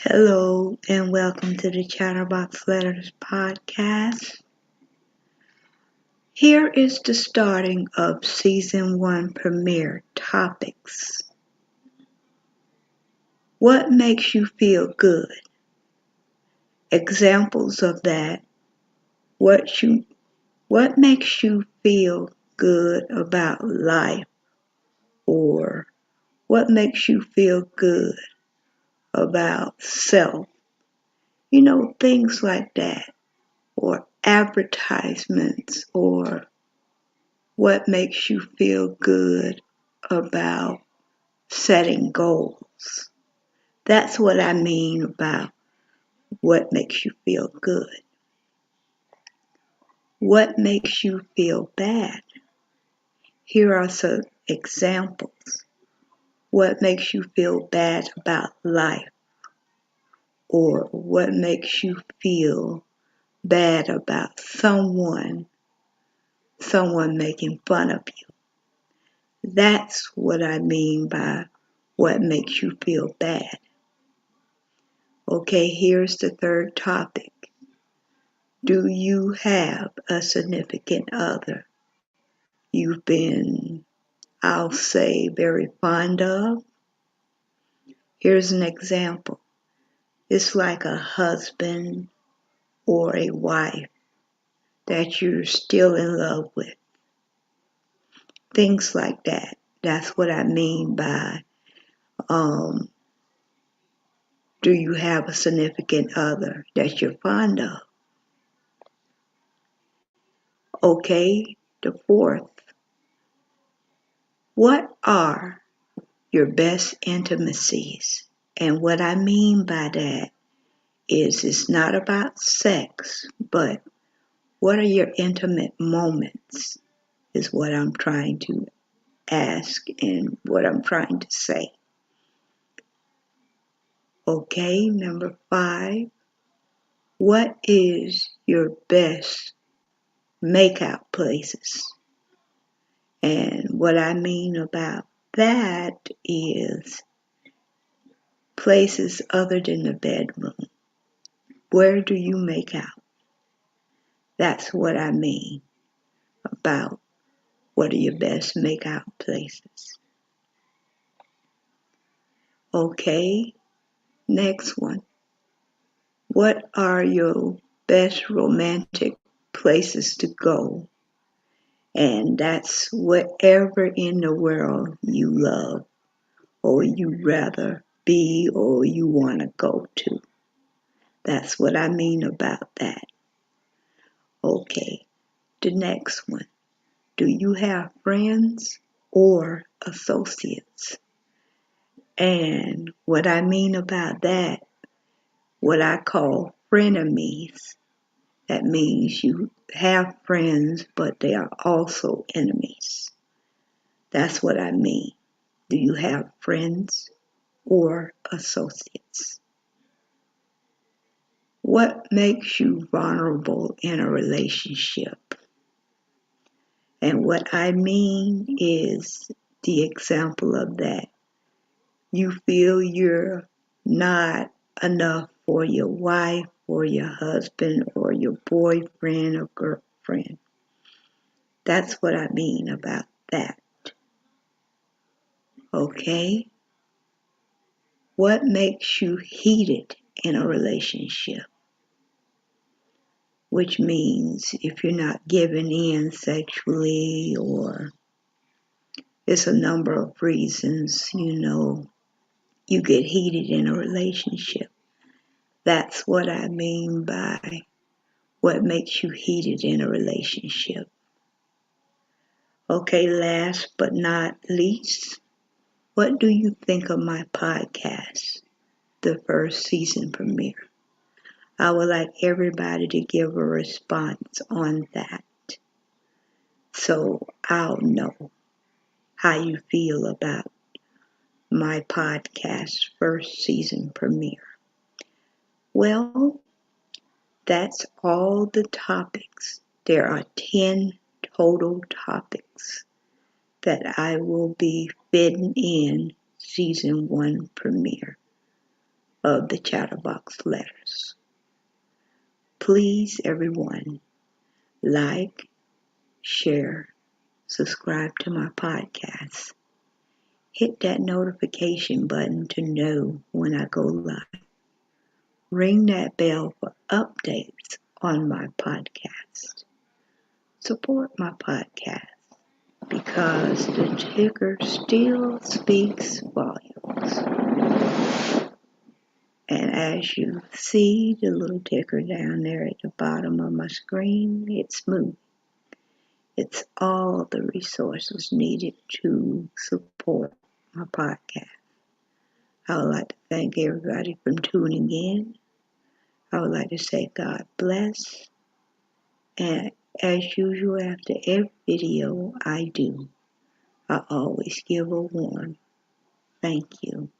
Hello and welcome to the Chatterbox Letters podcast. Here is the starting of Season 1 premiere topics. What makes you feel good? Examples of that. What makes you feel good about life? Or what makes you feel good about self? Things like that. Or advertisements, or what makes you feel good about setting goals. That's what I mean about what makes you feel good. What makes you feel bad? Here are some examples. What makes you feel bad about life? Or what makes you feel bad about someone making fun of you? That's what I mean by what makes you feel bad. Okay, here's the third topic. Do you have a significant other you've been, I'll say, very fond of? Here's an example. It's like a husband or a wife that you're still in love with. Things like that. That's what I mean by do you have a significant other that you're fond of? Okay, the fourth. What are your best intimacies? And what I mean by that is it's not about sex, but what are your intimate moments is what I'm trying to ask and what I'm trying to say. Okay, number 5. What is your best makeout places? And what I mean about that is places other than the bedroom. Where do you make out? That's what I mean about what are your best makeout places. Okay, next one. What are your best romantic places to go? And that's wherever in the world you love or you rather be or you want to go to. That's what I mean about that. Okay, the next one. Do you have friends or associates? And what I mean about that, what I call frenemies, that means you have friends, but they are also enemies. That's what I mean. Do you have friends or associates? What makes you vulnerable in a relationship? And what I mean is the example of that. You feel you're not enough for your wife or your husband or your boyfriend or girlfriend. That's what I mean about that. Okay? What makes you heated in a relationship? Which means if you're not giving in sexually, or it's a number of reasons, you get heated in a relationship. That's what I mean by what makes you heated in a relationship. Okay, last but not least, what do you think of my podcast, the first season premiere? I would like everybody to give a response on that, so I'll know how you feel about my podcast first season premiere. Well, that's all the topics. There are 10 total topics that I will be fitting in season 1 premiere. of the Chatterbox Letters. Please, everyone, like, share, subscribe to my podcast. Hit that notification button to know when I go live. Ring that bell for updates on my podcast. Support my podcast because the ticker still speaks volumes. And as you see the little ticker down there at the bottom of my screen, it's moving. It's all the resources needed to support my podcast. I would like to thank everybody for tuning in. I would like to say God bless. And as usual, after every video I do, I always give a warm thank you.